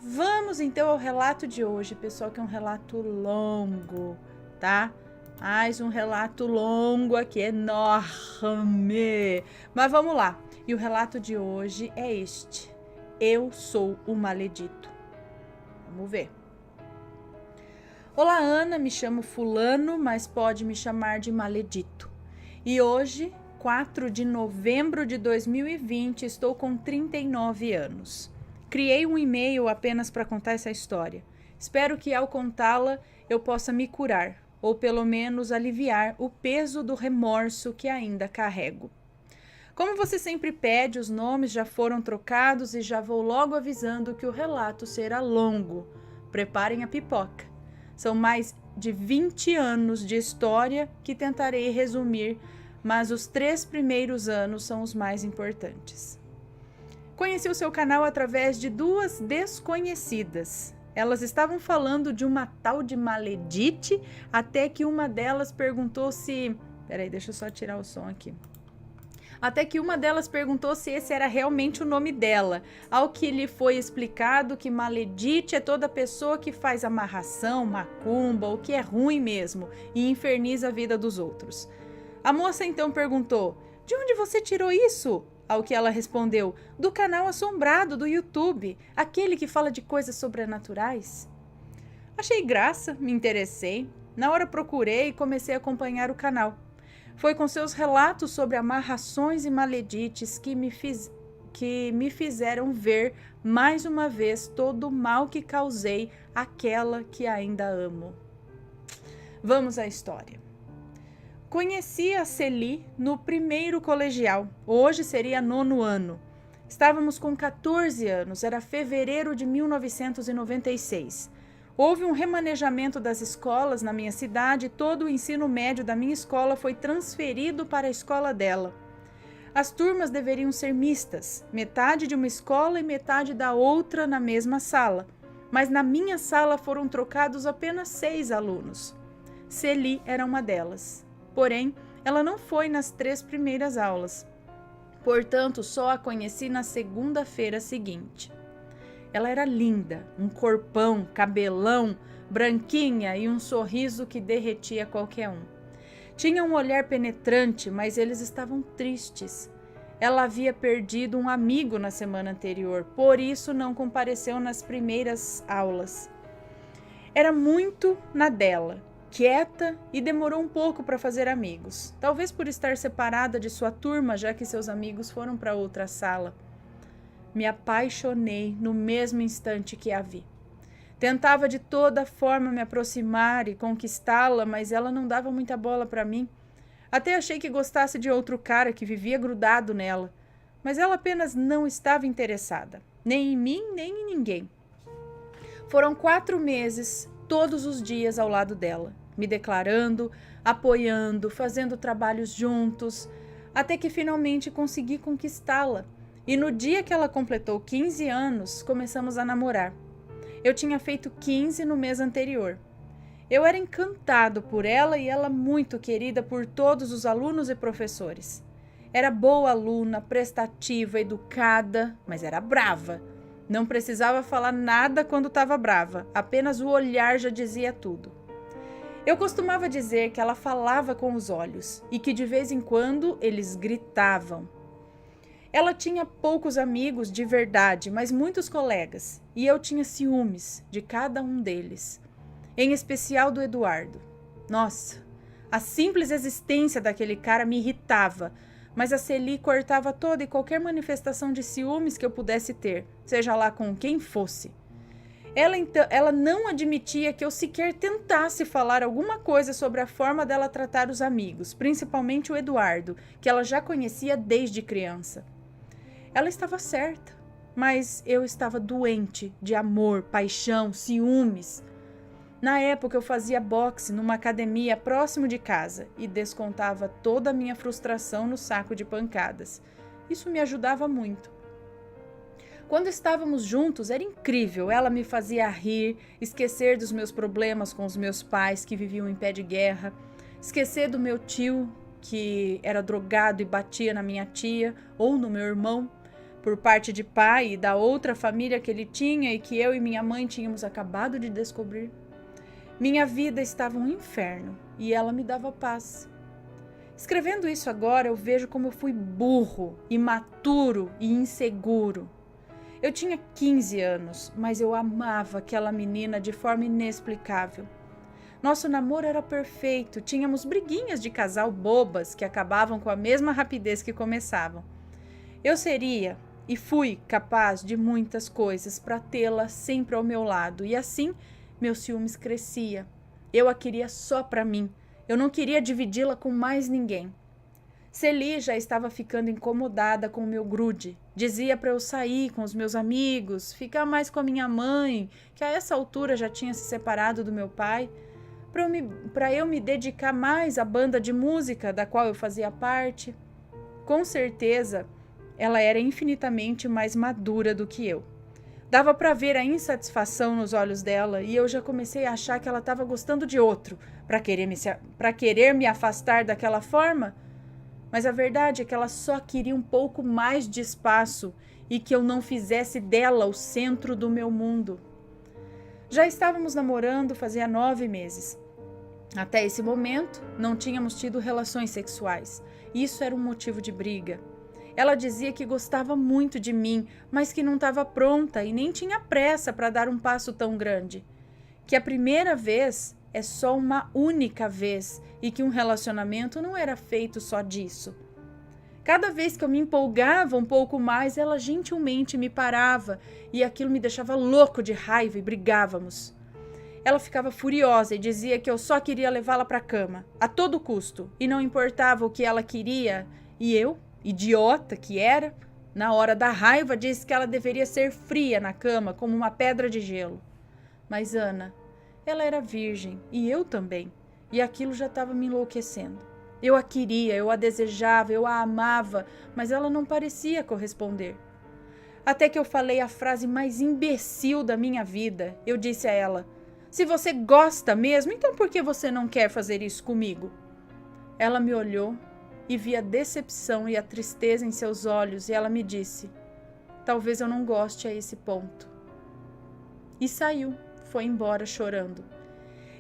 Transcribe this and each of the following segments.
Vamos então ao relato de hoje, pessoal, que é um relato longo, tá? Mais um relato longo aqui, enorme. Mas vamos lá. E o relato de hoje é este: Eu sou o maledito. Vamos ver. Olá, Ana, me chamo Fulano, mas pode me chamar de Maledito. E hoje, 4 de novembro de 2020, estou com 39 anos. Criei um e-mail apenas para contar essa história. Espero que ao contá-la eu possa me curar, ou pelo menos aliviar o peso do remorso que ainda carrego. Como você sempre pede, os nomes já foram trocados e já vou logo avisando que o relato será longo. Preparem a pipoca. São mais de 20 anos de história que tentarei resumir, mas os 3 primeiros anos são os mais importantes. Conheci o seu canal através de 2 desconhecidas. Elas estavam falando de uma tal de Maledite, até que uma delas perguntou se... Peraí, deixa eu só tirar o som aqui. Até que uma delas perguntou se esse era realmente o nome dela, ao que lhe foi explicado que Maledite é toda pessoa que faz amarração, macumba, o que é ruim mesmo, e inferniza a vida dos outros. A moça então perguntou: "De onde você tirou isso?" Ao que ela respondeu: "Do canal Assombrado do YouTube, aquele que fala de coisas sobrenaturais." Achei graça, me interessei. Na hora procurei e comecei a acompanhar o canal. Foi com seus relatos sobre amarrações e maledites que me fizeram ver mais uma vez todo o mal que causei àquela que ainda amo. Vamos à história. Conheci a Celi no primeiro colegial, hoje seria 9º ano. Estávamos com 14 anos, era fevereiro de 1996. Houve um remanejamento das escolas na minha cidade e todo o ensino médio da minha escola foi transferido para a escola dela. As turmas deveriam ser mistas, metade de uma escola e metade da outra na mesma sala, mas na minha sala foram trocados apenas 6 alunos. Celi era uma delas. Porém, ela não foi nas 3 primeiras aulas. Portanto, só a conheci na segunda-feira seguinte. Ela era linda, um corpão, cabelão, branquinha e um sorriso que derretia qualquer um. Tinha um olhar penetrante, mas eles estavam tristes. Ela havia perdido um amigo na semana anterior, por isso não compareceu nas primeiras aulas. Era muito na dela, quieta, e demorou um pouco para fazer amigos. Talvez por estar separada de sua turma, já que seus amigos foram para outra sala. Me apaixonei no mesmo instante que a vi. Tentava de toda forma me aproximar e conquistá-la, mas ela não dava muita bola para mim. Até achei que gostasse de outro cara que vivia grudado nela, mas ela apenas não estava interessada, nem em mim, nem em ninguém. Foram 4 meses, todos os dias ao lado dela, me declarando, apoiando, fazendo trabalhos juntos, até que finalmente consegui conquistá-la. E no dia que ela completou 15 anos, começamos a namorar. Eu tinha feito 15 no mês anterior. Eu era encantado por ela e ela muito querida por todos os alunos e professores. Era boa aluna, prestativa, educada, mas era brava. Não precisava falar nada quando estava brava, apenas o olhar já dizia tudo. Eu costumava dizer que ela falava com os olhos e que de vez em quando eles gritavam. Ela tinha poucos amigos de verdade, mas muitos colegas, e eu tinha ciúmes de cada um deles, em especial do Eduardo. Nossa, a simples existência daquele cara me irritava, mas a Celi cortava toda e qualquer manifestação de ciúmes que eu pudesse ter, seja lá com quem fosse. Ela não admitia que eu sequer tentasse falar alguma coisa sobre a forma dela tratar os amigos, principalmente o Eduardo, que ela já conhecia desde criança. Ela estava certa, mas eu estava doente de amor, paixão, ciúmes. Na época eu fazia boxe numa academia próximo de casa e descontava toda a minha frustração no saco de pancadas. Isso me ajudava muito. Quando estávamos juntos era incrível, ela me fazia rir, esquecer dos meus problemas com os meus pais que viviam em pé de guerra, esquecer do meu tio que era drogado e batia na minha tia ou no meu irmão. por parte de pai e da outra família que ele tinha e que eu e minha mãe tínhamos acabado de descobrir. Minha vida estava um inferno e ela me dava paz. Escrevendo isso agora, eu vejo como eu fui burro, imaturo e inseguro. Eu tinha 15 anos, mas eu amava aquela menina de forma inexplicável. Nosso namoro era perfeito, tínhamos briguinhas de casal bobas que acabavam com a mesma rapidez que começavam. Eu seria e fui capaz de muitas coisas para tê-la sempre ao meu lado, e assim meu ciúmes crescia. Eu a queria só para mim, eu não queria dividi-la com mais ninguém. Celi já estava ficando incomodada com o meu grude. Dizia para eu sair com os meus amigos, ficar mais com a minha mãe, que a essa altura já tinha se separado do meu pai, para eu me dedicar mais à banda de música da qual eu fazia parte. Com certeza, ela era infinitamente mais madura do que eu. Dava para ver a insatisfação nos olhos dela e eu já comecei a achar que ela estava gostando de outro, para querer me afastar daquela forma. Mas a verdade é que ela só queria um pouco mais de espaço e que eu não fizesse dela o centro do meu mundo. Já estávamos namorando fazia 9 meses. Até esse momento, não tínhamos tido relações sexuais. Isso era um motivo de briga. Ela dizia que gostava muito de mim, mas que não estava pronta e nem tinha pressa para dar um passo tão grande. Que a primeira vez é só uma única vez e que um relacionamento não era feito só disso. Cada vez que eu me empolgava um pouco mais, ela gentilmente me parava e aquilo me deixava louco de raiva e brigávamos. Ela ficava furiosa e dizia que eu só queria levá-la para a cama, a todo custo, e não importava o que ela queria, e eu, idiota que era, na hora da raiva disse que ela deveria ser fria na cama como uma pedra de gelo. Mas Ana, ela era virgem e eu também, e aquilo já estava me enlouquecendo. Eu a queria, eu a desejava, eu a amava, mas ela não parecia corresponder. Até que eu falei a frase mais imbecil da minha vida. Eu disse a ela: "Se você gosta mesmo, então por que você não quer fazer isso comigo?" Ela me olhou e vi a decepção e a tristeza em seus olhos e ela me disse: "Talvez eu não goste a esse ponto." E saiu, foi embora chorando.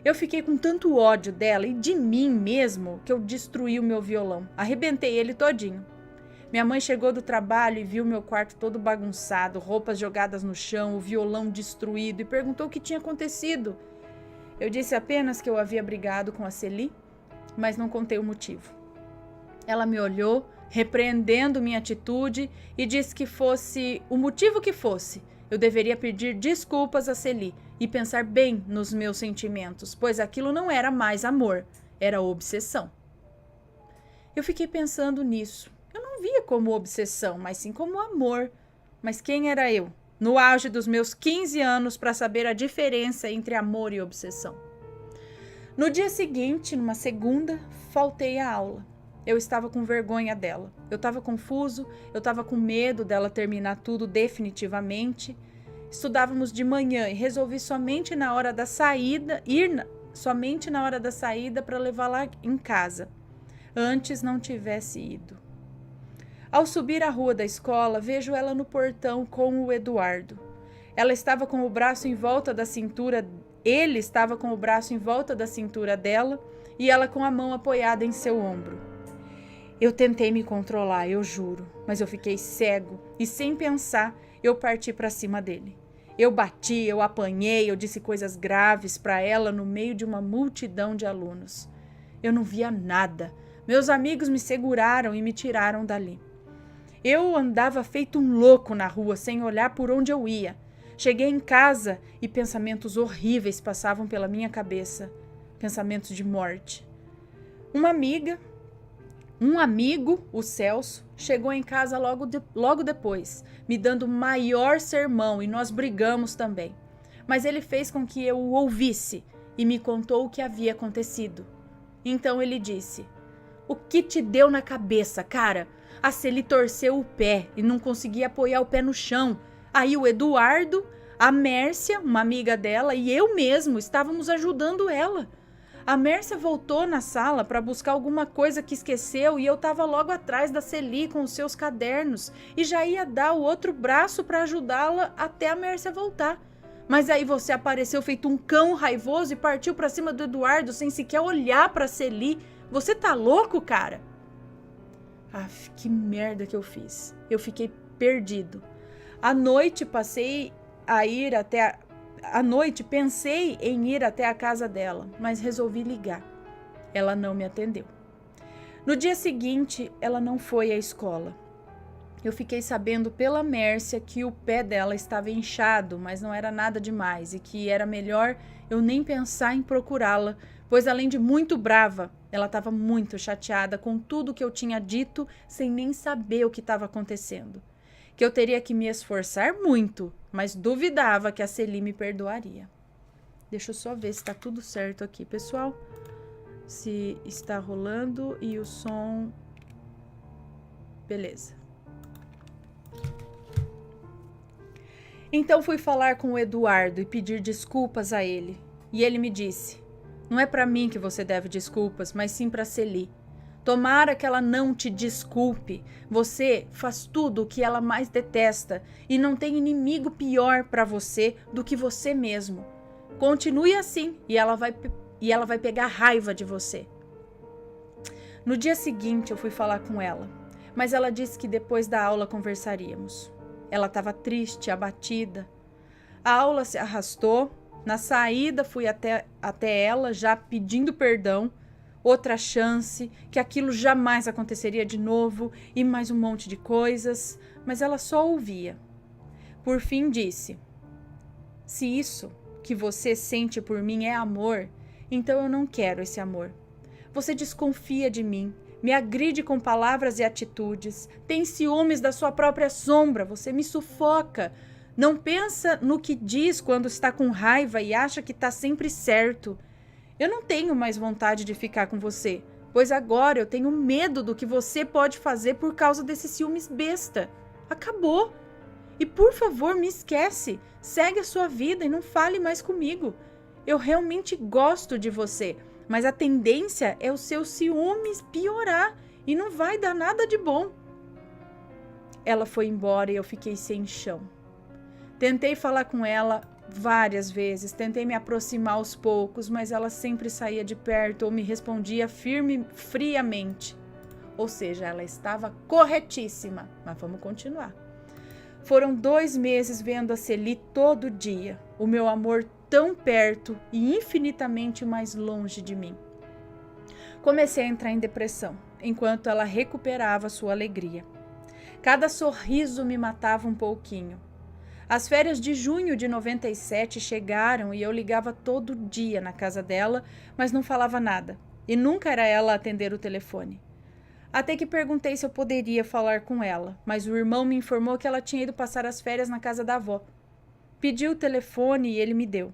Eu fiquei com tanto ódio dela e de mim mesmo que eu destruí o meu violão, arrebentei ele todinho. Minha mãe chegou do trabalho e viu meu quarto todo bagunçado, roupas jogadas no chão, o violão destruído e perguntou o que tinha acontecido. Eu disse apenas que eu havia brigado com a Celi, mas não contei o motivo. Ela me olhou, repreendendo minha atitude e disse que fosse o motivo que fosse, eu deveria pedir desculpas a Celi e pensar bem nos meus sentimentos, pois aquilo não era mais amor, era obsessão. Eu fiquei pensando nisso. Eu não via como obsessão, mas sim como amor. Mas quem era eu, no auge dos meus 15 anos, para saber a diferença entre amor e obsessão? No dia seguinte, numa segunda, faltei à aula. Eu estava com vergonha dela. Eu estava confuso, eu estava com medo dela terminar tudo definitivamente. Estudávamos de manhã e resolvi somente na hora da saída, somente na hora da saída para levá-la em casa. Antes não tivesse ido. Ao subir a rua da escola, vejo ela no portão com o Eduardo. Ela estava com o braço em volta da cintura, ele estava com o braço em volta da cintura dela e ela com a mão apoiada em seu ombro. Eu tentei me controlar, eu juro, mas eu fiquei cego e sem pensar, eu parti para cima dele. Eu bati, eu apanhei, eu disse coisas graves para ela no meio de uma multidão de alunos. Eu não via nada. Meus amigos me seguraram e me tiraram dali. Eu andava feito um louco na rua, sem olhar por onde eu ia. Cheguei em casa e pensamentos horríveis passavam pela minha cabeça. Pensamentos de morte. Um amigo, o Celso, chegou em casa logo depois, me dando o maior sermão e nós brigamos também. Mas ele fez com que eu o ouvisse e me contou o que havia acontecido. Então ele disse: "O que te deu na cabeça, cara? A Celi torceu o pé e não conseguia apoiar o pé no chão. Aí o Eduardo, a Mércia, uma amiga dela, e eu mesmo estávamos ajudando ela. A Mércia voltou na sala para buscar alguma coisa que esqueceu e eu estava logo atrás da Celi com os seus cadernos e já ia dar o outro braço para ajudá-la até a Mércia voltar. Mas aí você apareceu feito um cão raivoso e partiu para cima do Eduardo sem sequer olhar para a Celi. Você tá louco, cara? Aff, que merda que eu fiz. Eu fiquei perdido. À noite pensei em ir até a casa dela, mas resolvi ligar. Ela não me atendeu. No dia seguinte, ela não foi à escola. Eu fiquei sabendo pela Mércia que o pé dela estava inchado, mas não era nada demais e que era melhor eu nem pensar em procurá-la, pois além de muito brava, ela estava muito chateada com tudo que eu tinha dito sem nem saber o que estava acontecendo. Que eu teria que me esforçar muito, mas duvidava que a Celi me perdoaria. Deixa eu só ver se está tudo certo aqui, pessoal. Se está rolando e o som... Beleza. Então fui falar com o Eduardo e pedir desculpas a ele. E ele me disse: não é para mim que você deve desculpas, mas sim para Celi. Tomara que ela não te desculpe. Você faz tudo o que ela mais detesta e não tem inimigo pior para você do que você mesmo. Continue assim e ela vai pegar raiva de você. No dia seguinte eu fui falar com ela, mas ela disse que depois da aula conversaríamos. Ela estava triste, abatida. A aula se arrastou. Na saída fui até ela já pedindo perdão. Outra chance, que aquilo jamais aconteceria de novo e mais um monte de coisas, mas ela só ouvia. Por fim disse: se isso que você sente por mim é amor, então eu não quero esse amor. Você desconfia de mim, me agride com palavras e atitudes, tem ciúmes da sua própria sombra, você me sufoca. Não pensa no que diz quando está com raiva e acha que está sempre certo. Eu não tenho mais vontade de ficar com você, pois agora eu tenho medo do que você pode fazer por causa desses ciúmes besta. Acabou. E por favor, me esquece. Segue a sua vida e não fale mais comigo. Eu realmente gosto de você, mas a tendência é os seus ciúmes piorar e não vai dar nada de bom. Ela foi embora e eu fiquei sem chão. Tentei falar com ela várias vezes, tentei me aproximar aos poucos, mas ela sempre saía de perto ou me respondia friamente. Ou seja, ela estava corretíssima, mas vamos continuar. Foram 2 meses vendo a Celi todo dia, o meu amor tão perto e infinitamente mais longe de mim. Comecei a entrar em depressão, enquanto ela recuperava sua alegria. Cada sorriso me matava um pouquinho. As férias de junho de 97 chegaram e eu ligava todo dia na casa dela, mas não falava nada. E nunca era ela a atender o telefone. Até que perguntei se eu poderia falar com ela, mas o irmão me informou que ela tinha ido passar as férias na casa da avó. Pedi o telefone e ele me deu.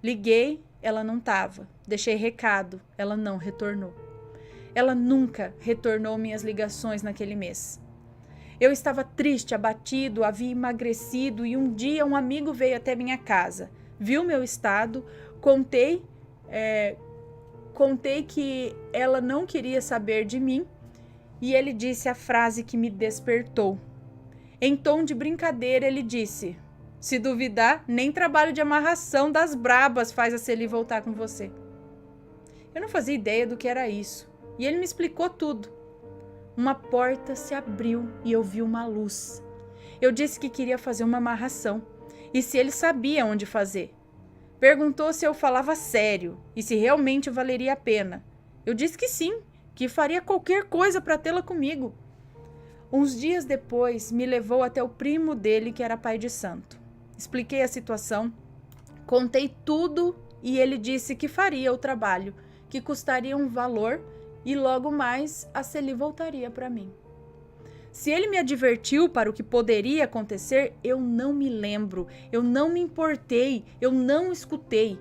Liguei, ela não estava. Deixei recado, ela não retornou. Ela nunca retornou minhas ligações naquele mês. Eu estava triste, abatido, havia emagrecido e um dia um amigo veio até minha casa. Viu meu estado, contei que ela não queria saber de mim e ele disse a frase que me despertou. Em tom de brincadeira, ele disse: se duvidar, nem trabalho de amarração das brabas faz a Celi voltar com você. Eu não fazia ideia do que era isso e ele me explicou tudo. Uma porta se abriu e eu vi uma luz. Eu disse que queria fazer uma amarração e se ele sabia onde fazer. Perguntou se eu falava sério e se realmente valeria a pena. Eu disse que sim, que faria qualquer coisa para tê-la comigo. Uns dias depois, me levou até o primo dele, que era pai de santo. Expliquei a situação, contei tudo e ele disse que faria o trabalho, que custaria um valor e logo mais a Celi voltaria para mim. Se ele me advertiu para o que poderia acontecer, eu não me lembro, eu não me importei, eu não escutei.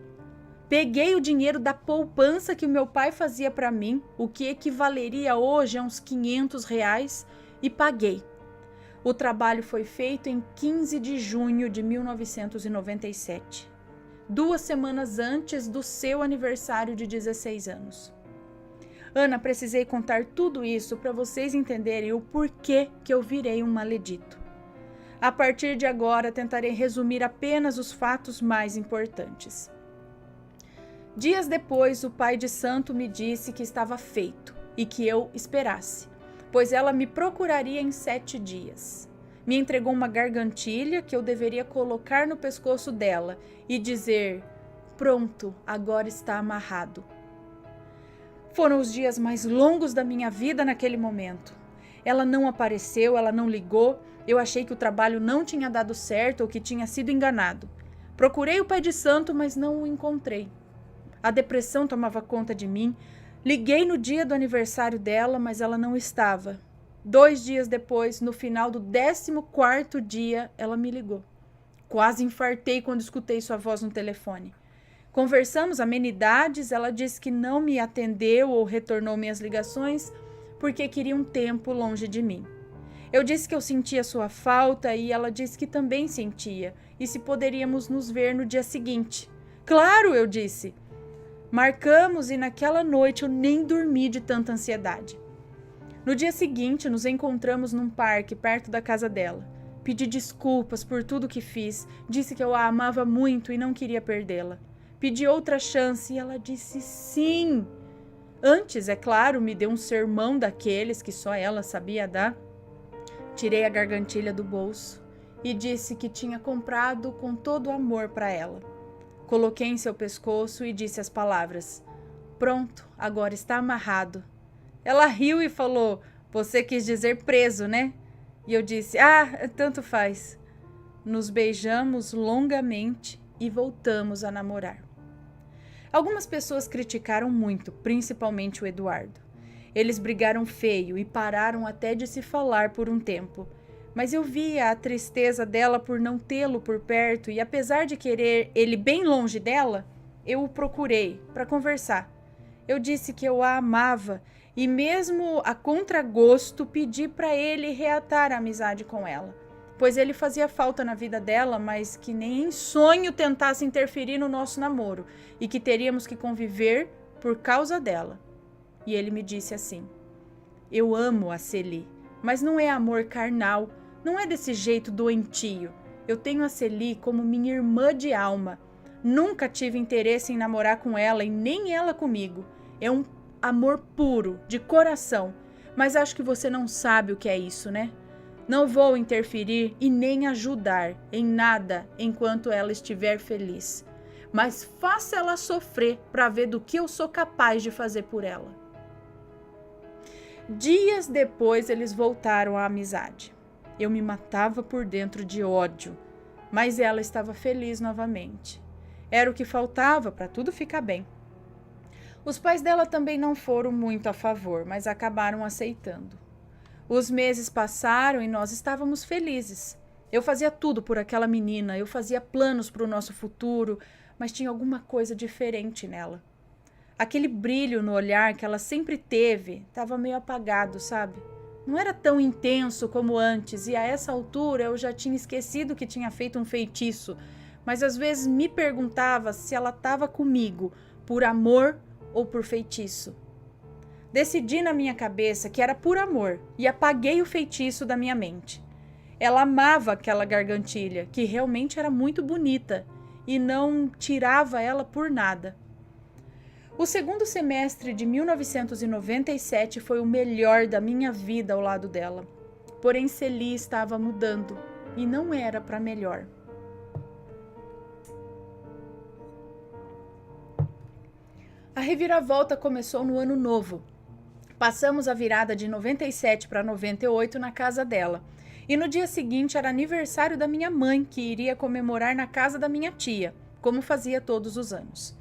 Peguei o dinheiro da poupança que o meu pai fazia para mim, o que equivaleria hoje a uns R$500, e paguei. O trabalho foi feito em 15 de junho de 1997. 2 semanas antes do seu aniversário de 16 anos. Ana, precisei contar tudo isso para vocês entenderem o porquê que eu virei um maledito. A partir de agora, tentarei resumir apenas os fatos mais importantes. Dias depois, o pai de santo me disse que estava feito e que eu esperasse, pois ela me procuraria em 7 dias. Me entregou uma gargantilha que eu deveria colocar no pescoço dela e dizer: pronto, agora está amarrado. Foram os dias mais longos da minha vida naquele momento. Ela não apareceu, ela não ligou. Eu achei que o trabalho não tinha dado certo ou que tinha sido enganado. Procurei o pai de santo, mas não o encontrei. A depressão tomava conta de mim. Liguei no dia do aniversário dela, mas ela não estava. 2 dias depois, no final do 14º dia, ela me ligou. Quase infartei quando escutei sua voz no telefone. Conversamos amenidades, ela disse que não me atendeu ou retornou minhas ligações porque queria um tempo longe de mim. Eu disse que eu sentia sua falta e ela disse que também sentia, e se poderíamos nos ver no dia seguinte. Claro, eu disse. Marcamos e naquela noite eu nem dormi de tanta ansiedade. No dia seguinte, nos encontramos num parque perto da casa dela. Pedi desculpas por tudo que fiz, disse que eu a amava muito e não queria perdê-la. Pedi outra chance e ela disse sim. Antes, é claro, me deu um sermão daqueles que só ela sabia dar. Tirei a gargantilha do bolso e disse que tinha comprado com todo o amor para ela. Coloquei em seu pescoço e disse as palavras: pronto, agora está amarrado. Ela riu e falou: você quis dizer preso, né? E eu disse: tanto faz. Nos beijamos longamente e voltamos a namorar. Algumas pessoas criticaram muito, principalmente o Eduardo. Eles brigaram feio e pararam até de se falar por um tempo. Mas eu via a tristeza dela por não tê-lo por perto e, apesar de querer ele bem longe dela, eu o procurei para conversar. Eu disse que eu a amava e, mesmo a contragosto, pedi para ele reatar a amizade com ela, pois ele fazia falta na vida dela, mas que nem em sonho tentasse interferir no nosso namoro e que teríamos que conviver por causa dela. E ele me disse assim: eu amo a Celi, mas não é amor carnal, não é desse jeito doentio. Eu tenho a Celi como minha irmã de alma. Nunca tive interesse em namorar com ela e nem ela comigo. É um amor puro, de coração, mas acho que você não sabe o que é isso, né? Não vou interferir e nem ajudar em nada enquanto ela estiver feliz, mas faça ela sofrer para ver do que eu sou capaz de fazer por ela. Dias depois eles voltaram à amizade. Eu me matava por dentro de ódio, mas ela estava feliz novamente. Era o que faltava para tudo ficar bem. Os pais dela também não foram muito a favor, mas acabaram aceitando. Os meses passaram e nós estávamos felizes. Eu fazia tudo por aquela menina, eu fazia planos para o nosso futuro, mas tinha alguma coisa diferente nela. Aquele brilho no olhar que ela sempre teve estava meio apagado, sabe? Não era tão intenso como antes e a essa altura eu já tinha esquecido que tinha feito um feitiço, mas às vezes me perguntava se ela estava comigo por amor ou por feitiço. Decidi na minha cabeça que era por amor e apaguei o feitiço da minha mente. Ela amava aquela gargantilha, que realmente era muito bonita, e não tirava ela por nada. O segundo semestre de 1997 foi o melhor da minha vida ao lado dela. Porém, Celi estava mudando e não era para melhor. A reviravolta começou no ano novo. Passamos a virada de 97 para 98 na casa dela. E no dia seguinte era aniversário da minha mãe, que iria comemorar na casa da minha tia, como fazia todos os anos.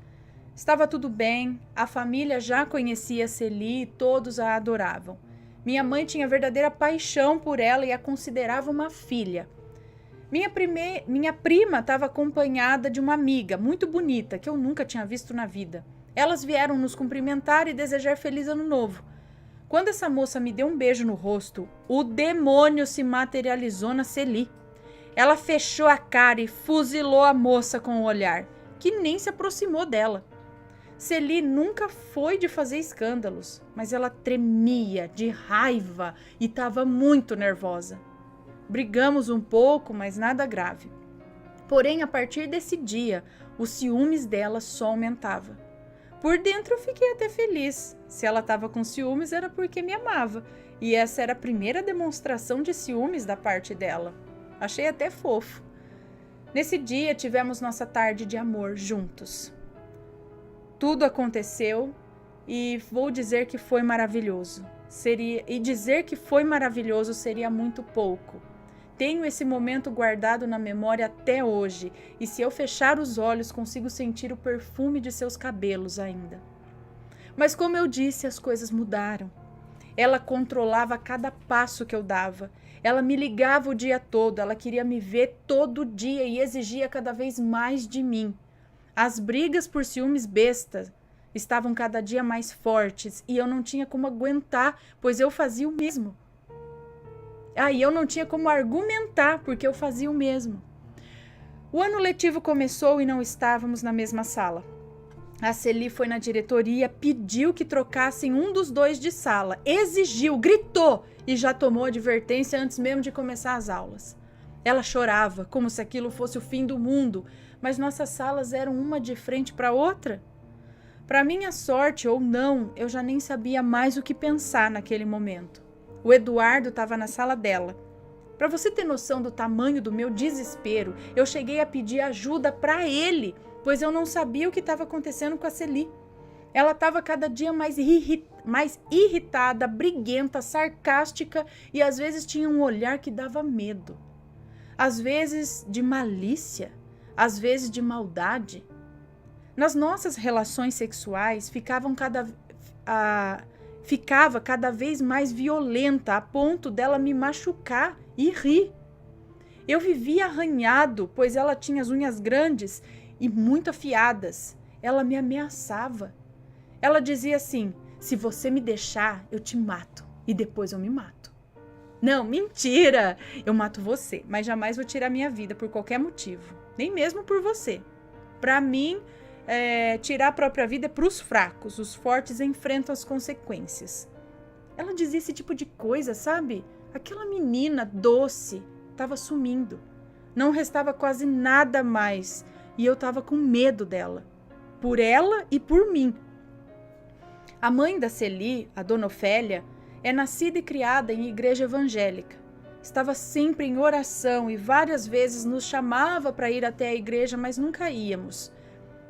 Estava tudo bem, a família já conhecia Celi e todos a adoravam. Minha mãe tinha verdadeira paixão por ela e a considerava uma filha. Minha prima estava acompanhada de uma amiga muito bonita que eu nunca tinha visto na vida. Elas vieram nos cumprimentar e desejar feliz ano novo. Quando essa moça me deu um beijo no rosto, o demônio se materializou na Celi. Ela fechou a cara e fuzilou a moça com o olhar. que nem se aproximou dela. Celi nunca foi de fazer escândalos, mas ela tremia de raiva e estava muito nervosa. Brigamos um pouco, mas nada grave. Porém, a partir desse dia, os ciúmes dela só aumentavam. Por dentro eu fiquei até feliz. Se ela estava com ciúmes era porque me amava. E essa era a primeira demonstração de ciúmes da parte dela. Achei até fofo. Nesse dia tivemos nossa tarde de amor juntos. Tudo aconteceu e vou dizer que foi maravilhoso. Dizer que foi maravilhoso seria muito pouco. Tenho esse momento guardado na memória até hoje, e se eu fechar os olhos consigo sentir o perfume de seus cabelos ainda. Mas como eu disse, as coisas mudaram. Ela controlava cada passo que eu dava. Ela me ligava o dia todo, ela queria me ver todo dia e exigia cada vez mais de mim. As brigas por ciúmes bestas estavam cada dia mais fortes e eu não tinha como aguentar, pois eu fazia o mesmo. E eu não tinha como argumentar, porque eu fazia o mesmo. O ano letivo começou e não estávamos na mesma sala. A Celi foi na diretoria, pediu que trocassem um dos dois de sala, exigiu, gritou e já tomou advertência antes mesmo de começar as aulas. Ela chorava, como se aquilo fosse o fim do mundo, mas nossas salas eram uma de frente para outra. Para minha sorte ou não, eu já nem sabia mais o que pensar naquele momento. O Eduardo estava na sala dela. Para você ter noção do tamanho do meu desespero, eu cheguei a pedir ajuda para ele, pois eu não sabia o que estava acontecendo com a Celi. Ela estava cada dia mais irritada, briguenta, sarcástica e às vezes tinha um olhar que dava medo. Às vezes de malícia, às vezes de maldade. Nas nossas relações sexuais ficava cada vez mais violenta, a ponto dela me machucar e rir. Eu vivia arranhado, pois ela tinha as unhas grandes e muito afiadas. Ela me ameaçava. Ela dizia assim: se você me deixar, eu te mato e depois eu me mato. Não, mentira! Eu mato você, mas jamais vou tirar minha vida por qualquer motivo. Nem mesmo por você. Para mim, tirar a própria vida é para os fracos. Os fortes enfrentam as consequências. Ela dizia esse tipo de coisa, sabe? Aquela menina doce estava sumindo. Não restava quase nada mais. E eu estava com medo dela. Por ela e por mim. A mãe da Celi, a dona Ofélia, é nascida e criada em igreja evangélica. Estava sempre em oração e várias vezes nos chamava para ir até a igreja, mas nunca íamos.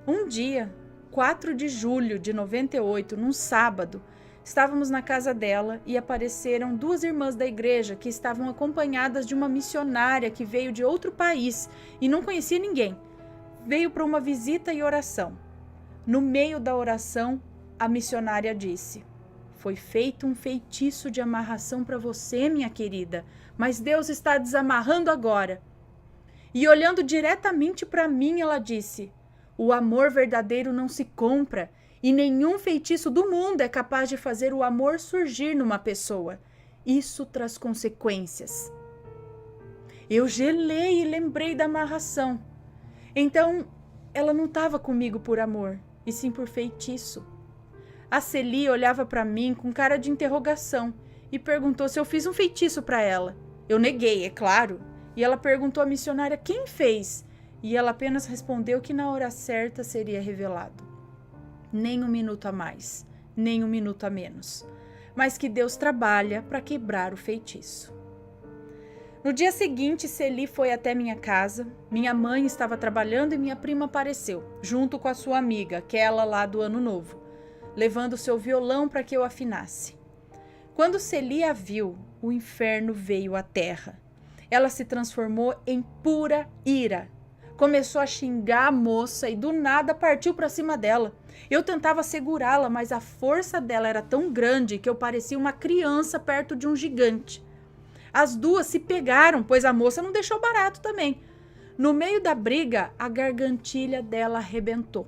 Um dia, 4 de julho de 98, num sábado, estávamos na casa dela e apareceram 2 irmãs da igreja que estavam acompanhadas de uma missionária que veio de outro país e não conhecia ninguém. Veio para uma visita e oração. No meio da oração, a missionária disse: foi feito um feitiço de amarração para você, minha querida, mas Deus está desamarrando agora. E olhando diretamente para mim, ela disse: o amor verdadeiro não se compra e nenhum feitiço do mundo é capaz de fazer o amor surgir numa pessoa. Isso traz consequências. Eu gelei e lembrei da amarração. Então, ela não estava comigo por amor, e sim por feitiço. A Celi olhava para mim com cara de interrogação e perguntou se eu fiz um feitiço para ela. Eu neguei, é claro. E ela perguntou à missionária quem fez. E ela apenas respondeu que na hora certa seria revelado. Nem um minuto a mais, nem um minuto a menos. Mas que Deus trabalha para quebrar o feitiço. No dia seguinte, Celi foi até minha casa. Minha mãe estava trabalhando e minha prima apareceu, junto com a sua amiga, aquela lá do Ano Novo, levando seu violão para que eu afinasse. Quando Celi a viu, o inferno veio à terra. Ela se transformou em pura ira. Começou a xingar a moça e do nada partiu para cima dela. Eu tentava segurá-la, mas a força dela era tão grande que eu parecia uma criança perto de um gigante. As duas se pegaram, pois a moça não deixou barato também. No meio da briga, a gargantilha dela arrebentou.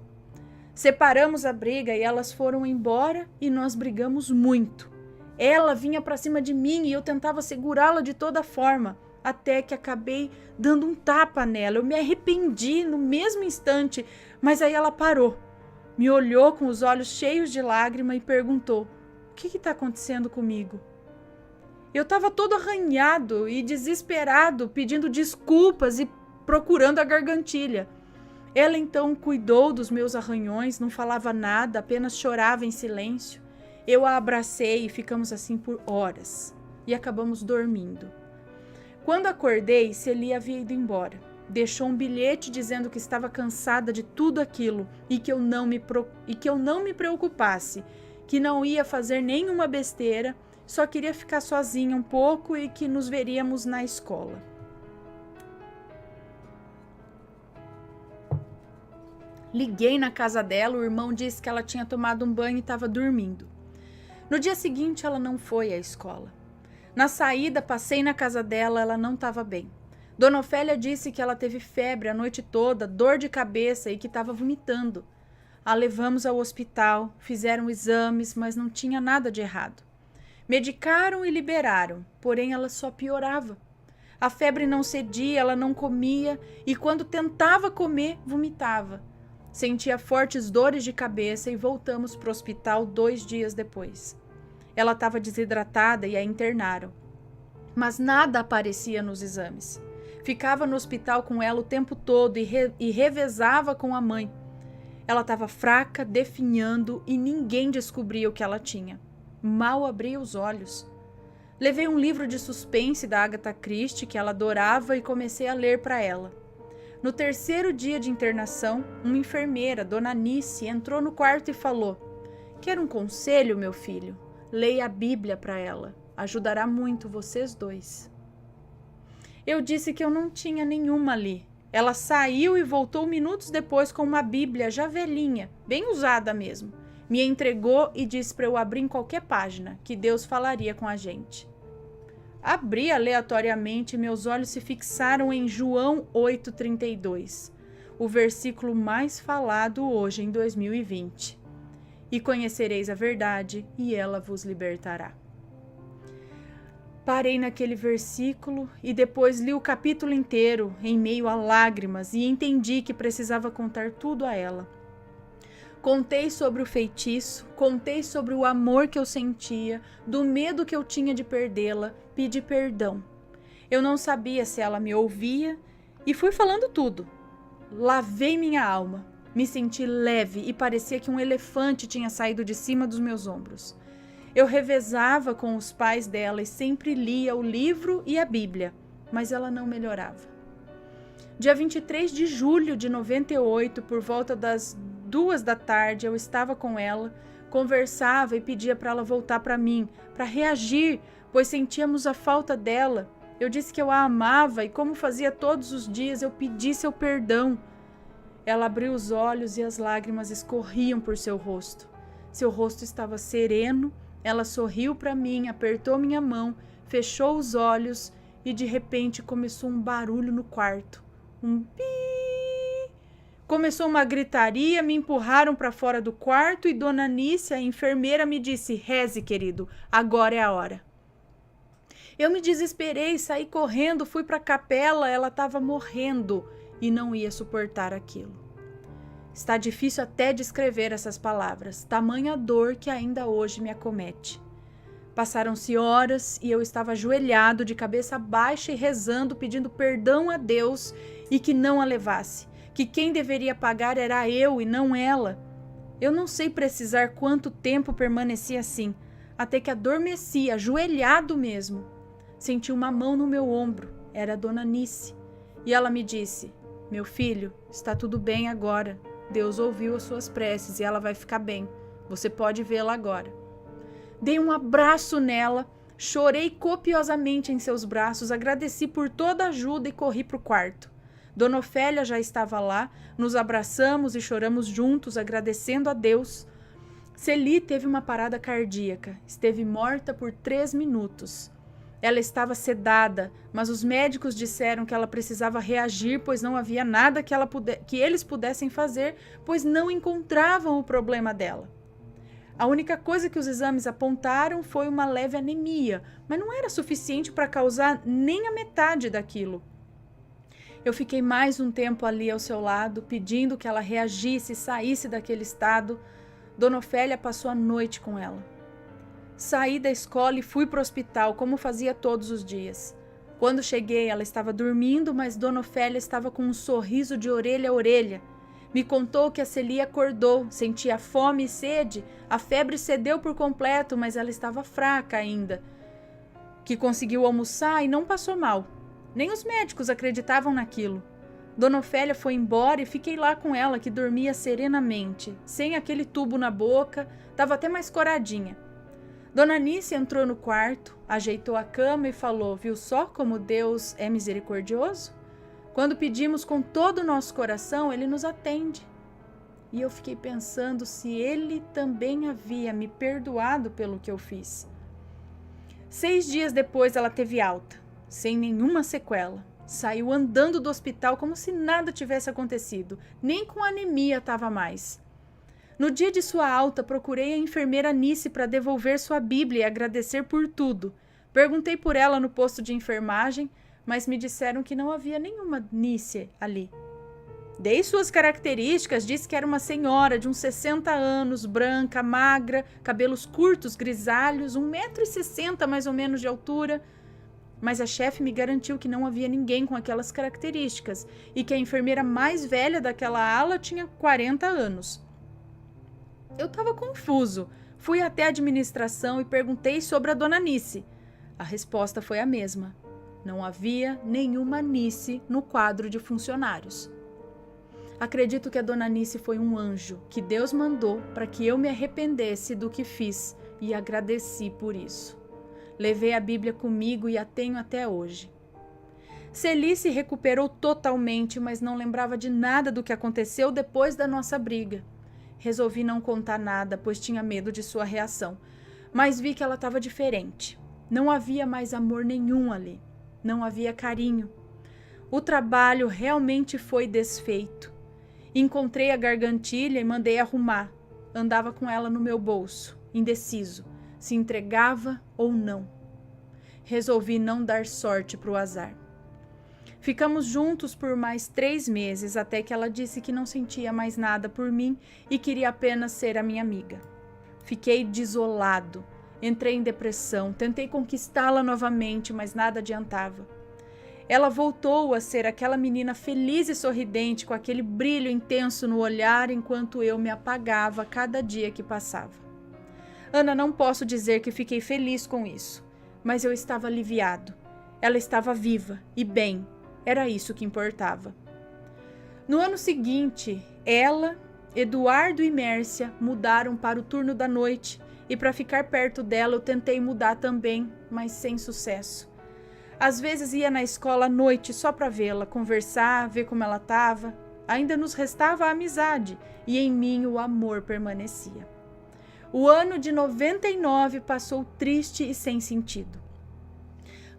Separamos a briga e elas foram embora e nós brigamos muito. Ela vinha para cima de mim e eu tentava segurá-la de toda forma, até que acabei dando um tapa nela. Eu me arrependi no mesmo instante, mas aí ela parou, me olhou com os olhos cheios de lágrima e perguntou: o que está acontecendo comigo? Eu estava todo arranhado e desesperado, pedindo desculpas e procurando a gargantilha. Ela então cuidou dos meus arranhões, não falava nada, apenas chorava em silêncio. Eu a abracei e ficamos assim por horas e acabamos dormindo. Quando acordei, Celi havia ido embora. Deixou um bilhete dizendo que estava cansada de tudo aquilo e que eu não me preocupasse, que não ia fazer nenhuma besteira, só queria ficar sozinha um pouco e que nos veríamos na escola. Liguei na casa dela, o irmão disse que ela tinha tomado um banho e estava dormindo. No dia seguinte, ela não foi à escola. Na saída, passei na casa dela, ela não estava bem. Dona Ofélia disse que ela teve febre a noite toda, dor de cabeça e que estava vomitando. A levamos ao hospital, fizeram exames, mas não tinha nada de errado. Medicaram e liberaram, porém ela só piorava. A febre não cedia, ela não comia e quando tentava comer, vomitava. Sentia fortes dores de cabeça e voltamos para o hospital 2 dias depois. Ela estava desidratada e a internaram. Mas nada aparecia nos exames. Ficava no hospital com ela o tempo todo e revezava com a mãe. Ela estava fraca, definhando e ninguém descobria o que ela tinha. Mal abria os olhos. Levei um livro de suspense da Agatha Christie que ela adorava e comecei a ler para ela. No 3º dia de internação, uma enfermeira, Dona Nice, entrou no quarto e falou: "Quer um conselho, meu filho? Leia a Bíblia para ela. Ajudará muito vocês dois." Eu disse que eu não tinha nenhuma ali. Ela saiu e voltou minutos depois com uma Bíblia já velhinha, bem usada mesmo. Me entregou e disse para eu abrir em qualquer página, que Deus falaria com a gente. Abri aleatoriamente e meus olhos se fixaram em João 8,32, o versículo mais falado hoje em 2020. E conhecereis a verdade, e ela vos libertará. Parei naquele versículo e depois li o capítulo inteiro, em meio a lágrimas, e entendi que precisava contar tudo a ela. Contei sobre o feitiço, contei sobre o amor que eu sentia, do medo que eu tinha de perdê-la, pedi perdão. Eu não sabia se ela me ouvia e fui falando tudo. Lavei minha alma, me senti leve e parecia que um elefante tinha saído de cima dos meus ombros. Eu revezava com os pais dela e sempre lia o livro e a Bíblia, mas ela não melhorava. Dia 23 de julho de 98, por volta das 2 da tarde, eu estava com ela, conversava e pedia para ela voltar para mim, para reagir, pois sentíamos a falta dela. Eu disse que eu a amava e, como fazia todos os dias, eu pedi seu perdão. Ela abriu os olhos e as lágrimas escorriam por seu rosto. Seu rosto estava sereno, ela sorriu para mim, apertou minha mão, fechou os olhos e de repente começou um barulho no quarto. Um pi. Começou uma gritaria, me empurraram para fora do quarto e Dona Nícia, a enfermeira, me disse: "Reze, querido, agora é a hora." Eu me desesperei, saí correndo, fui para a capela, ela estava morrendo e não ia suportar aquilo. Está difícil até descrever essas palavras, tamanha dor que ainda hoje me acomete. Passaram-se horas e eu estava ajoelhado, de cabeça baixa e rezando, pedindo perdão a Deus e que não a levasse, que quem deveria pagar era eu e não ela. Eu não sei precisar quanto tempo permaneci assim, até que adormeci, ajoelhado mesmo. Senti uma mão no meu ombro, era a Dona Nice, e ela me disse: "Meu filho, está tudo bem agora. Deus ouviu as suas preces e ela vai ficar bem. Você pode vê-la agora." Dei um abraço nela, chorei copiosamente em seus braços, agradeci por toda a ajuda e corri para o quarto. Dona Ofélia já estava lá, nos abraçamos e choramos juntos, agradecendo a Deus. Celi teve uma parada cardíaca, esteve morta por 3 minutos. Ela estava sedada, mas os médicos disseram que ela precisava reagir, pois não havia nada que eles pudessem fazer, pois não encontravam o problema dela. A única coisa que os exames apontaram foi uma leve anemia, mas não era suficiente para causar nem a metade daquilo. Eu fiquei mais um tempo ali ao seu lado, pedindo que ela reagisse e saísse daquele estado. Dona Ofélia passou a noite com ela. Saí da escola e fui para o hospital, como fazia todos os dias. Quando cheguei, ela estava dormindo, mas Dona Ofélia estava com um sorriso de orelha a orelha. Me contou que a Celi acordou, sentia fome e sede, a febre cedeu por completo, mas ela estava fraca ainda. Que conseguiu almoçar e não passou mal. Nem os médicos acreditavam naquilo. Dona Ofélia foi embora e fiquei lá com ela, que dormia serenamente, sem aquele tubo na boca, estava até mais coradinha. Dona Anice entrou no quarto, ajeitou a cama e falou: viu só como Deus é misericordioso? Quando pedimos com todo o nosso coração, Ele nos atende. E eu fiquei pensando se Ele também havia me perdoado pelo que eu fiz. 6 dias depois ela teve alta, sem nenhuma sequela. Saiu andando do hospital como se nada tivesse acontecido, nem com anemia estava mais. No dia de sua alta, procurei a enfermeira Anice para devolver sua Bíblia e agradecer por tudo. Perguntei por ela no posto de enfermagem, mas me disseram que não havia nenhuma Anice ali. Dei suas características, disse que era uma senhora de uns 60 anos, branca, magra, cabelos curtos, grisalhos, 1,60 m mais ou menos de altura. Mas a chefe me garantiu que não havia ninguém com aquelas características e que a enfermeira mais velha daquela ala tinha 40 anos. Eu estava confuso. Fui até a administração e perguntei sobre a Dona Anice. A resposta foi a mesma. Não havia nenhuma Anice no quadro de funcionários. Acredito que a Dona Anice foi um anjo que Deus mandou para que eu me arrependesse do que fiz e agradeci por isso. Levei a Bíblia comigo e a tenho até hoje. Celi se recuperou totalmente, mas não lembrava de nada do que aconteceu depois da nossa briga. Resolvi não contar nada, pois tinha medo de sua reação, mas vi que ela estava diferente. Não havia mais amor nenhum ali, não havia carinho. O trabalho realmente foi desfeito. Encontrei a gargantilha e mandei arrumar. Andava com ela no meu bolso, indeciso, se entregava ou não. Resolvi não dar sorte para o azar. Ficamos juntos por mais 3 meses, até que ela disse que não sentia mais nada por mim e queria apenas ser a minha amiga. Fiquei desolado, entrei em depressão, tentei conquistá-la novamente, mas nada adiantava. Ela voltou a ser aquela menina feliz e sorridente, com aquele brilho intenso no olhar, enquanto eu me apagava cada dia que passava. Ana, não posso dizer que fiquei feliz com isso, mas eu estava aliviado. Ela estava viva e bem. Era isso que importava. No ano seguinte, ela, Eduardo e Mércia mudaram para o turno da noite e para ficar perto dela eu tentei mudar também, mas sem sucesso. Às vezes ia na escola à noite só para vê-la, conversar, ver como ela estava. Ainda nos restava a amizade e em mim o amor permanecia. O ano de 99 passou triste e sem sentido.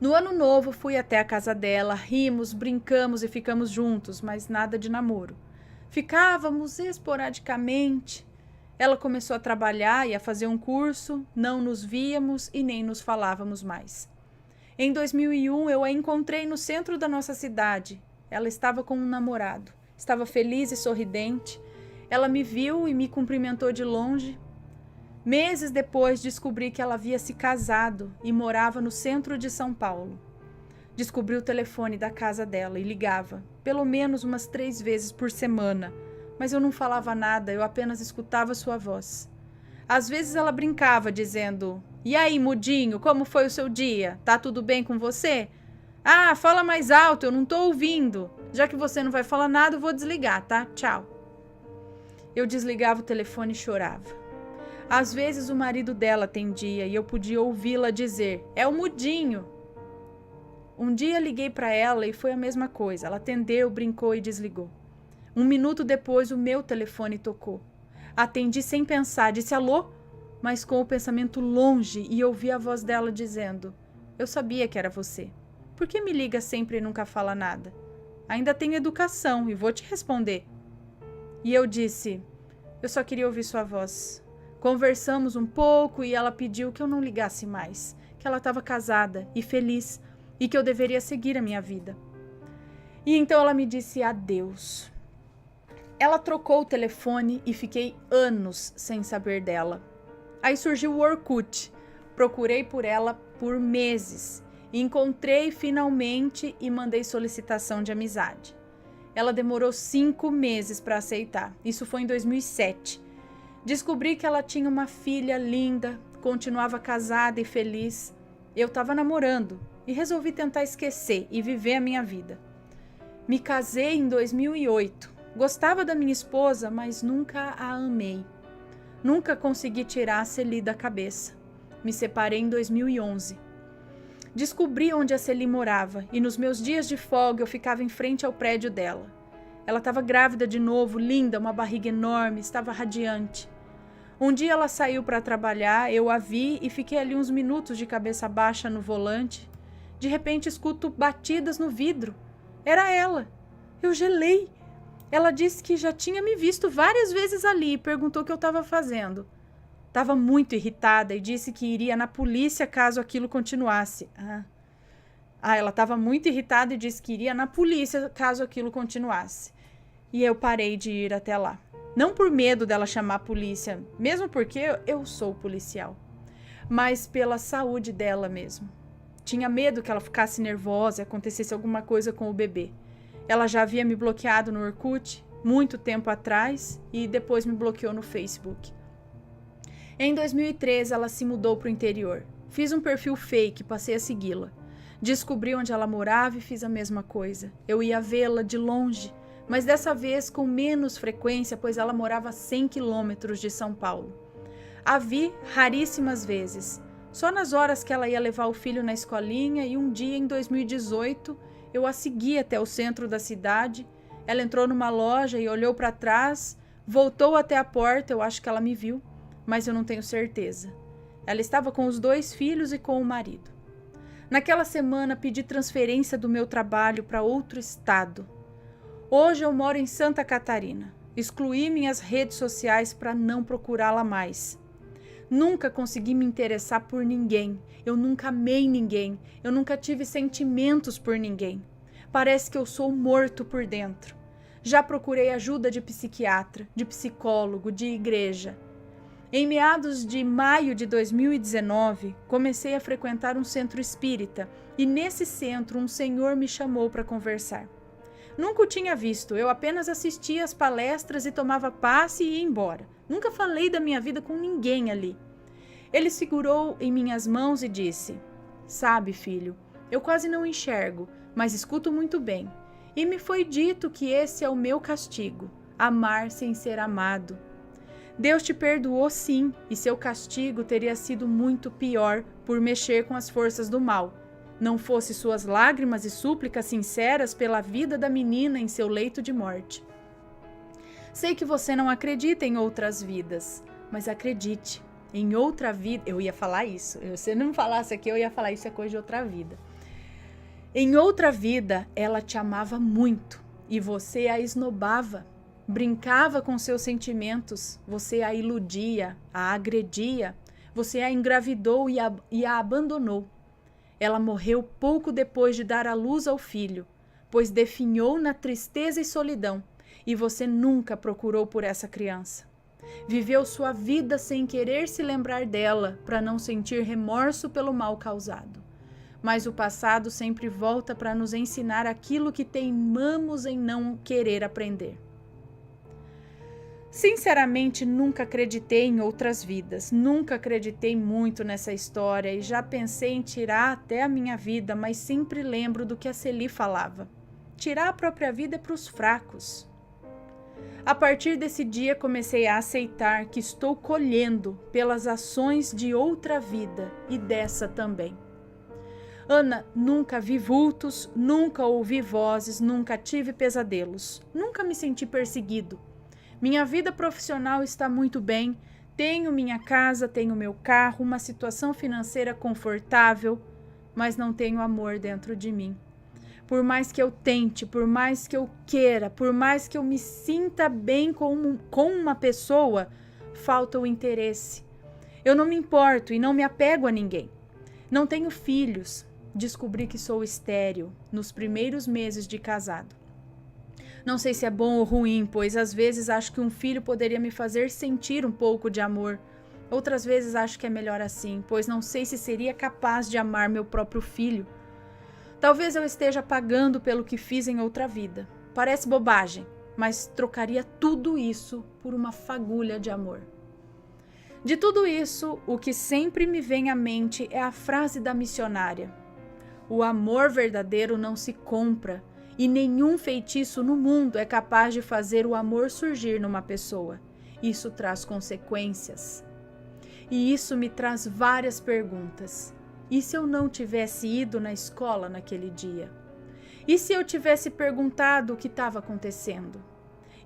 No ano novo fui até a casa dela, rimos, brincamos e ficamos juntos, mas nada de namoro. Ficávamos esporadicamente. Ela começou a trabalhar e a fazer um curso, não nos víamos e nem nos falávamos mais. Em 2001 eu a encontrei no centro da nossa cidade. Ela estava com um namorado, estava feliz e sorridente. Ela me viu e me cumprimentou de longe. Meses depois descobri que ela havia se casado e morava no centro de São Paulo. Descobri o telefone da casa dela e ligava, pelo menos umas 3 vezes por semana, mas eu não falava nada, eu apenas escutava sua voz. Às vezes ela brincava dizendo: "E aí, mudinho, como foi o seu dia? Tá tudo bem com você? Ah, fala mais alto, eu não tô ouvindo. Já que você não vai falar nada, eu vou desligar, tá? Tchau." Eu desligava o telefone e chorava. Às vezes o marido dela atendia e eu podia ouvi-la dizer: "É o mudinho." Um dia liguei para ela e foi a mesma coisa. Ela atendeu, brincou e desligou. 1 minuto depois o meu telefone tocou. Atendi sem pensar, disse alô, mas com o pensamento longe e ouvi a voz dela dizendo: "Eu sabia que era você. Por que me liga sempre e nunca fala nada? Ainda tenho educação e vou te responder." E eu disse: "Eu só queria ouvir sua voz. Conversamos um pouco e ela pediu que eu não ligasse mais, que ela estava casada e feliz e que eu deveria seguir a minha vida. E então ela me disse adeus. Ela trocou o telefone e fiquei anos sem saber dela. Aí surgiu o Orkut. Procurei por ela por meses. Encontrei finalmente e mandei solicitação de amizade. Ela demorou 5 meses para aceitar. Isso foi em 2007. Descobri que ela tinha uma filha linda, continuava casada e feliz. Eu estava namorando e resolvi tentar esquecer e viver a minha vida. Me casei em 2008. Gostava da minha esposa, mas nunca a amei. Nunca consegui tirar a Celi da cabeça. Me separei em 2011. Descobri onde a Celi morava e nos meus dias de folga eu ficava em frente ao prédio dela. Ela estava grávida de novo, linda, uma barriga enorme, estava radiante. Um dia ela saiu para trabalhar, eu a vi e fiquei ali uns minutos de cabeça baixa no volante. De repente escuto batidas no vidro. Era ela. Eu gelei. Ela disse que já tinha me visto várias vezes ali e perguntou o que eu estava fazendo. Estava muito irritada e disse que iria na polícia caso aquilo continuasse. Ela estava muito irritada e disse que iria na polícia caso aquilo continuasse. E eu parei de ir até lá. Não por medo dela chamar a polícia, mesmo porque eu sou policial, mas pela saúde dela mesmo. Tinha medo que ela ficasse nervosa e acontecesse alguma coisa com o bebê. Ela já havia me bloqueado no Orkut muito tempo atrás e depois me bloqueou no Facebook. Em 2013, ela se mudou para o interior. Fiz um perfil fake, passei a segui-la. Descobri onde ela morava e fiz a mesma coisa. Eu ia vê-la de longe, mas dessa vez com menos frequência, pois ela morava a 100 quilômetros de São Paulo. A vi raríssimas vezes, só nas horas que ela ia levar o filho na escolinha e um dia em 2018 eu a segui até o centro da cidade. Ela entrou numa loja e olhou para trás, voltou até a porta, eu acho que ela me viu, mas eu não tenho certeza. Ela estava com os 2 filhos e com o marido. Naquela semana pedi transferência do meu trabalho para outro estado. Hoje eu moro em Santa Catarina. Excluí minhas redes sociais para não procurá-la mais. Nunca consegui me interessar por ninguém. Eu nunca amei ninguém. Eu nunca tive sentimentos por ninguém. Parece que eu sou morto por dentro. Já procurei ajuda de psiquiatra, de psicólogo, de igreja. Em meados de maio de 2019, comecei a frequentar um centro espírita e nesse centro um senhor me chamou para conversar. Nunca o tinha visto, eu apenas assistia às palestras e tomava passe e ia embora. Nunca falei da minha vida com ninguém ali. Ele segurou em minhas mãos e disse: "Sabe, filho, eu quase não enxergo, mas escuto muito bem. E me foi dito que esse é o meu castigo, amar sem ser amado. Deus te perdoou sim, e seu castigo teria sido muito pior por mexer com as forças do mal. Não fosse suas lágrimas e súplicas sinceras pela vida da menina em seu leito de morte. Sei que você não acredita em outras vidas, mas acredite, em outra vida..." Eu ia falar isso, se não falasse aqui, eu ia falar isso é coisa de outra vida. "Em outra vida, ela te amava muito e você a esnobava. Brincava com seus sentimentos, você a iludia, a agredia, você a engravidou e a abandonou. Ela morreu pouco depois de dar à luz ao filho, pois definhou na tristeza e solidão, e você nunca procurou por essa criança. Viveu sua vida sem querer se lembrar dela, para não sentir remorso pelo mal causado. Mas o passado sempre volta para nos ensinar aquilo que teimamos em não querer aprender. Sinceramente, nunca acreditei em outras vidas, nunca acreditei muito nessa história e já pensei em tirar até a minha vida, mas sempre lembro do que a Celi falava. Tirar a própria vida é para os fracos. A partir desse dia comecei a aceitar que estou colhendo pelas ações de outra vida e dessa também. Ana, nunca vi vultos, nunca ouvi vozes, nunca tive pesadelos, nunca me senti perseguido. Minha vida profissional está muito bem, tenho minha casa, tenho meu carro, uma situação financeira confortável, mas não tenho amor dentro de mim. Por mais que eu tente, por mais que eu queira, por mais que eu me sinta bem com uma pessoa, falta o interesse. Eu não me importo e não me apego a ninguém. Não tenho filhos. Descobri que sou estéril nos primeiros meses de casado. Não sei se é bom ou ruim, pois às vezes acho que um filho poderia me fazer sentir um pouco de amor. Outras vezes acho que é melhor assim, pois não sei se seria capaz de amar meu próprio filho. Talvez eu esteja pagando pelo que fiz em outra vida. Parece bobagem, mas trocaria tudo isso por uma fagulha de amor. De tudo isso, o que sempre me vem à mente é a frase da missionária: o amor verdadeiro não se compra, e nenhum feitiço no mundo é capaz de fazer o amor surgir numa pessoa. Isso traz consequências. E isso me traz várias perguntas. E se eu não tivesse ido na escola naquele dia? E se eu tivesse perguntado o que estava acontecendo?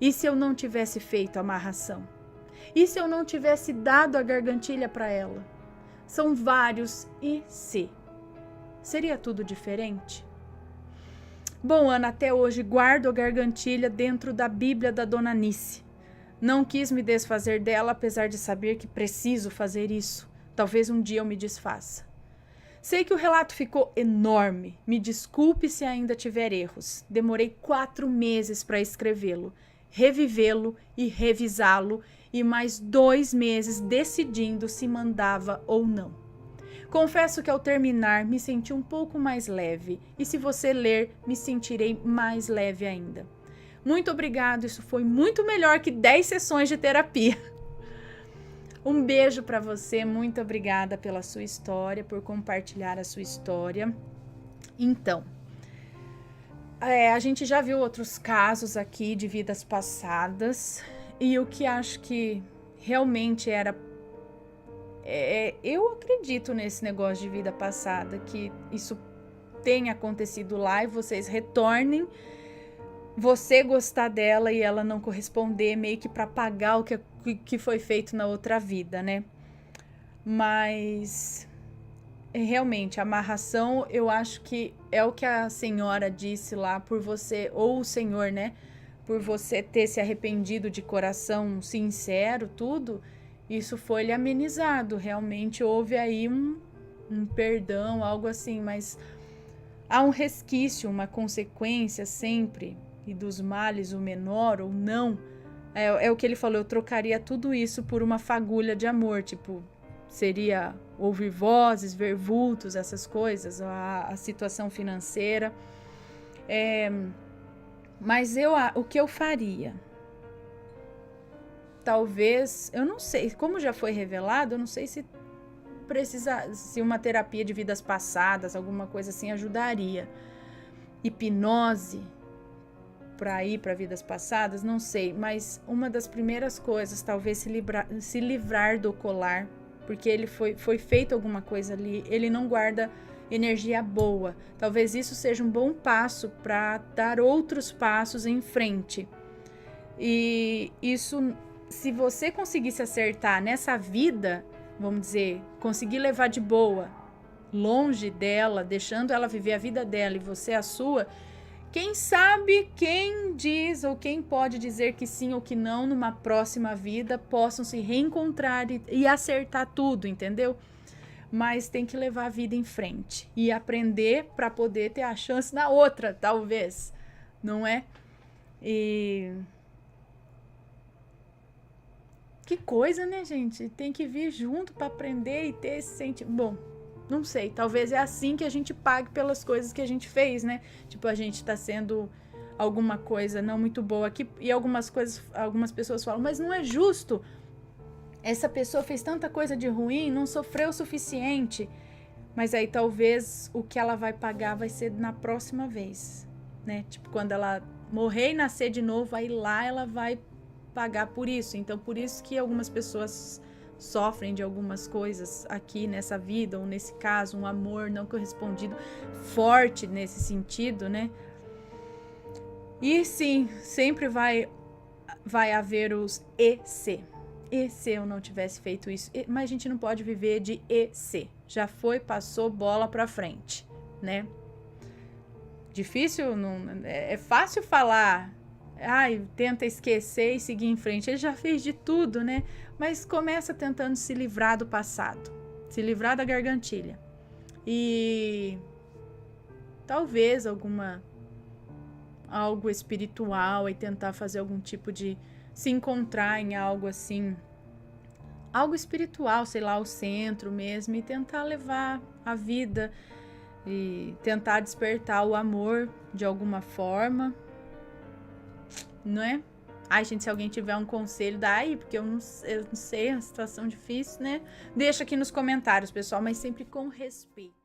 E se eu não tivesse feito a amarração? E se eu não tivesse dado a gargantilha para ela? São vários e se. Seria tudo diferente? Bom, Ana, até hoje guardo a gargantilha dentro da Bíblia da Dona Nice. Não quis me desfazer dela, apesar de saber que preciso fazer isso. Talvez um dia eu me desfaça. Sei que o relato ficou enorme. Me desculpe se ainda tiver erros. Demorei 4 meses para escrevê-lo, revivê-lo e revisá-lo, e mais 2 meses decidindo se mandava ou não. Confesso que ao terminar me senti um pouco mais leve, e se você ler, me sentirei mais leve ainda. Muito obrigado, isso foi muito melhor que 10 sessões de terapia. Um beijo para você, muito obrigada pela sua história, por compartilhar a sua história. Então, a gente já viu outros casos aqui de vidas passadas, e o que acho que realmente era... eu acredito nesse negócio de vida passada, que isso tenha acontecido lá e vocês retornem, você gostar dela e ela não corresponder, meio que para pagar o que foi feito na outra vida, né? Mas realmente, a amarração, eu acho que é o que a senhora disse lá, por você, ou o senhor, né? Por você ter se arrependido de coração sincero, tudo, isso foi-lhe amenizado. Realmente houve aí um perdão, algo assim, mas há um resquício, uma consequência sempre, e dos males o menor ou não. É o que ele falou, eu trocaria tudo isso por uma fagulha de amor, tipo, seria ouvir vozes, ver vultos, essas coisas, a situação financeira. Mas o que eu faria? Talvez, eu não sei, como já foi revelado, eu não sei se uma terapia de vidas passadas, alguma coisa assim, ajudaria. Hipnose para ir para vidas passadas, não sei, mas uma das primeiras coisas, talvez se livrar do colar, porque ele foi feito alguma coisa ali, ele não guarda energia boa. Talvez isso seja um bom passo para dar outros passos em frente. E isso, se você conseguir se acertar nessa vida, vamos dizer, conseguir levar de boa, longe dela, deixando ela viver a vida dela e você a sua, quem sabe, quem diz ou quem pode dizer que sim ou que não numa próxima vida possam se reencontrar e acertar tudo, entendeu? Mas tem que levar a vida em frente e aprender para poder ter a chance na outra, talvez, não é? E que coisa, né, gente? Tem que vir junto para aprender e ter esse sentimento. Bom, não sei, talvez é assim que a gente pague pelas coisas que a gente fez, né? Tipo, a gente tá sendo alguma coisa não muito boa aqui e algumas pessoas falam, mas não é justo. Essa pessoa fez tanta coisa de ruim, não sofreu o suficiente. Mas aí talvez o que ela vai pagar vai ser na próxima vez, né? Tipo, quando ela morrer e nascer de novo, aí lá ela vai pagar por isso. Então, por isso que algumas pessoas sofrem de algumas coisas aqui nessa vida, ou nesse caso, um amor não correspondido forte nesse sentido, né? E sim, sempre vai haver os e se eu não tivesse feito isso? Mas a gente não pode viver de e se. Já foi, passou, bola pra frente, né? Difícil, não, é fácil falar ai, tenta esquecer e seguir em frente. Ele já fez de tudo, né? Mas começa tentando se livrar do passado, se livrar da gargantilha. E talvez algo espiritual e tentar fazer algum tipo de se encontrar em algo assim, algo espiritual, sei lá, o centro mesmo, e tentar levar a vida e tentar despertar o amor de alguma forma, não é? Ai, gente, se alguém tiver um conselho, dá aí, porque eu não sei, é uma situação difícil, né? Deixa aqui nos comentários, pessoal, mas sempre com respeito.